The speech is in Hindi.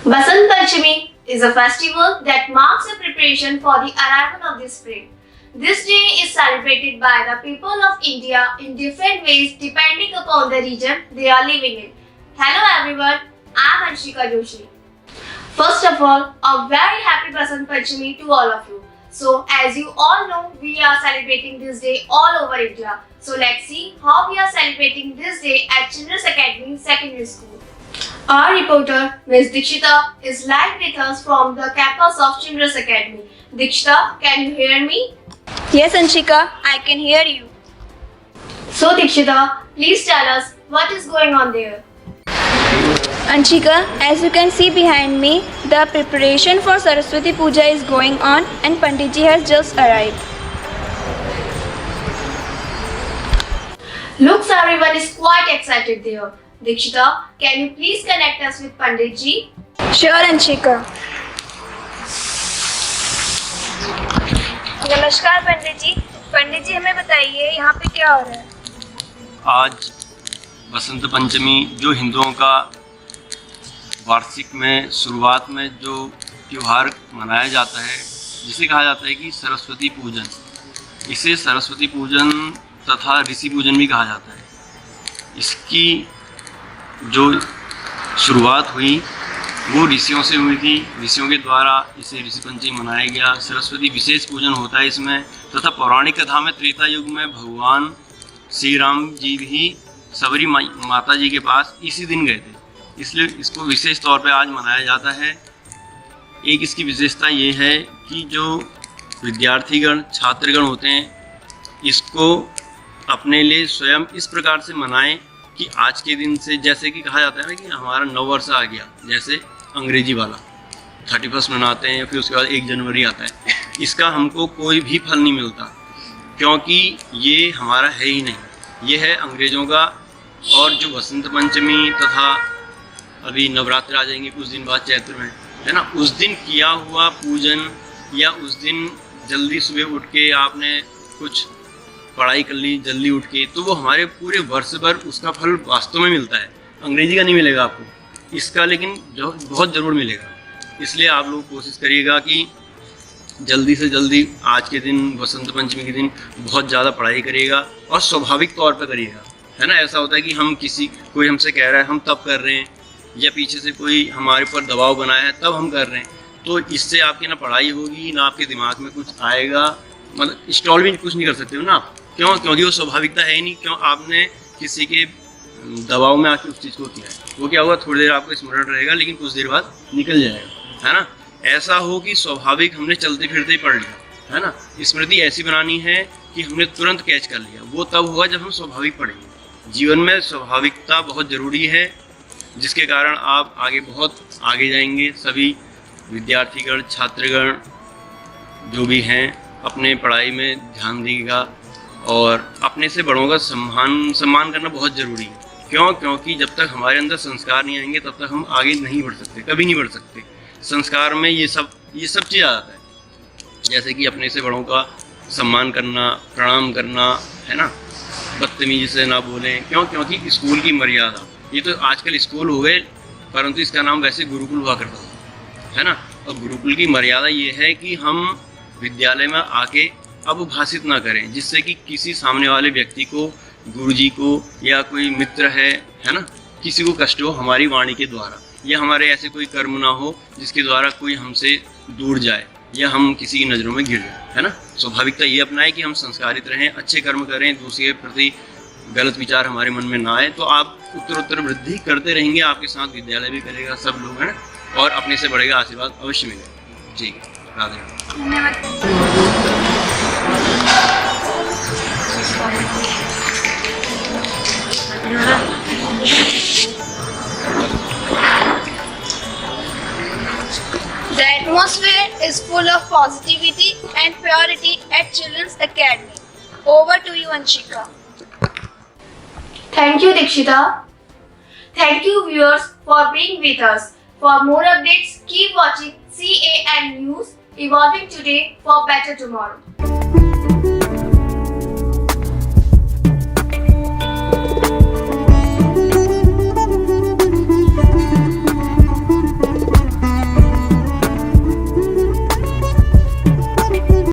Basant Panchami is a festival that marks a preparation for the arrival of the spring. This day is celebrated by the people of India in different ways depending upon the region they are living in. Hello everyone, I am Anshika Joshi. First of all, a very happy Basant Panchami to all of you. So as you all know, we are celebrating this day all over India. So let's see how we are celebrating this day at Children's Academy Secondary School. Our reporter, Ms. Dikshita, is live with us from the campus of Children's Academy. Dikshita, can you hear me? Yes, Anshika, I can hear you. So Dikshita, please tell us what is going on there. Anshika, as you can see behind me, the preparation for Saraswati Puja is going on and Panditji has just arrived. Looks everyone is quite excited there. Dikshita, can you please connect us with Panditji? Sure, Anshika. नमस्कार पंडित जी। पंडित जी हमें बताइए यहाँ पे क्या हो रहा है? आज बसंत पंचमी जो हिंदुओं का वार्षिक में शुरुआत में जो त्यौहार मनाया जाता है, जिसे कहा जाता है कि सरस्वती पूजन, इसे सरस्वती पूजन तथा ऋषि पूजन भी कहा जाता है। इसकी जो शुरुआत हुई वो ऋषियों से हुई थी। ऋषियों के द्वारा इसे ऋषि पंचमी मनाया गया। सरस्वती विशेष पूजन होता है इसमें, तथा पौराणिक कथा में त्रेता युग में भगवान श्री राम जी भी सबरी माता जी के पास इसी दिन गए थे, इसलिए इसको विशेष तौर पे आज मनाया जाता है। एक इसकी विशेषता ये है कि जो विद्यार्थीगण छात्रगण होते हैं, इसको अपने लिए स्वयं इस प्रकार से मनाएं कि आज के दिन से, जैसे कि कहा जाता है ना कि हमारा नव वर्ष आ गया, जैसे अंग्रेजी वाला 31 मनाते हैं, फिर उसके बाद 1 जनवरी आता है, इसका हमको कोई भी फल नहीं मिलता, क्योंकि ये हमारा है ही नहीं, ये है अंग्रेज़ों का। और जो बसंत पंचमी तथा अभी नवरात्र आ जाएंगे कुछ दिन बाद चैत्र में, है ना, उस दिन किया हुआ पूजन या उस दिन जल्दी सुबह उठ के आपने कुछ पढ़ाई कर ली जल्दी उठ के, तो वो हमारे पूरे वर्ष भर उसका फल वास्तव में मिलता है। अंग्रेजी का नहीं मिलेगा आपको, इसका लेकिन जो बहुत ज़रूर मिलेगा। इसलिए आप लोग कोशिश करिएगा कि जल्दी से जल्दी आज के दिन, बसंत पंचमी के दिन, बहुत ज़्यादा पढ़ाई करिएगा और स्वाभाविक तौर पर करिएगा, है ना। ऐसा होता है कि हम कोई हमसे कह रहा है हम तब कर रहे हैं, या पीछे से कोई हमारे ऊपर दबाव बनाया है तब हम कर रहे हैं, तो इससे आपकी ना पढ़ाई होगी ना आपके दिमाग में कुछ आएगा, मतलब स्टॉल भी कुछ नहीं कर सकते हो ना आप। क्यों? क्योंकि वो स्वाभाविकता है ही नहीं। क्यों? आपने किसी के दबाव में आके उस चीज़ को किया है। वो क्या होगा, थोड़ी देर आपको स्मरण रहेगा, लेकिन कुछ देर बाद निकल जाएगा, है ना। ऐसा हो कि स्वाभाविक हमने चलते फिरते ही पढ़ लिया, है ना। स्मृति ऐसी बनानी है कि हमने तुरंत कैच कर लिया। वो तब होगा जब हम स्वाभाविक पढ़ेंगे। जीवन में स्वाभाविकता बहुत ज़रूरी है, जिसके कारण आप आगे बहुत आगे जाएंगे। सभी विद्यार्थीगण, छात्रगण जो भी हैं, अपने पढ़ाई में ध्यान दीजिएगा और अपने से बड़ों का सम्मान करना बहुत ज़रूरी है। क्यों? क्योंकि जब तक हमारे अंदर संस्कार नहीं आएंगे तब तक हम आगे नहीं बढ़ सकते, कभी नहीं बढ़ सकते। संस्कार में ये सब चीज़ आ जाता है, जैसे कि अपने से बड़ों का सम्मान करना, प्रणाम करना, है ना, बदतमीजी से ना बोलें। क्यों? क्योंकि स्कूल की मर्यादा, ये तो आजकल स्कूल हो गए, परंतु इसका नाम वैसे गुरुकुल हुआ करता था, है ना। और गुरुकुल की मर्यादा ये है कि हम विद्यालय में आके अवभाषित ना करें, जिससे कि किसी सामने वाले व्यक्ति को, गुरुजी को या कोई मित्र है ना, किसी को कष्ट हो हमारी वाणी के द्वारा, या हमारे ऐसे कोई कर्म ना हो जिसके द्वारा कोई हमसे दूर जाए या हम किसी की नज़रों में गिर जाए, है ना। स्वाभाविकता ये अपनाएं कि हम संस्कारित रहें, अच्छे कर्म करें, दूसरे के प्रति गलत विचार हमारे मन में ना आए, तो आप उत्तर वृद्धि करते रहेंगे। आपके साथ विद्यालय भी करेगा, सब लोग, है ना, और अपने से बढ़ेगा, आशीर्वाद अवश्य मिलेगा। जी, Radhe. The atmosphere is full of positivity and purity at Children's Academy. Over to you, Anshika. Thank you, Dikshita. Thank you, viewers, for being with us. For more updates, keep watching CAN News, evolving today for better tomorrow.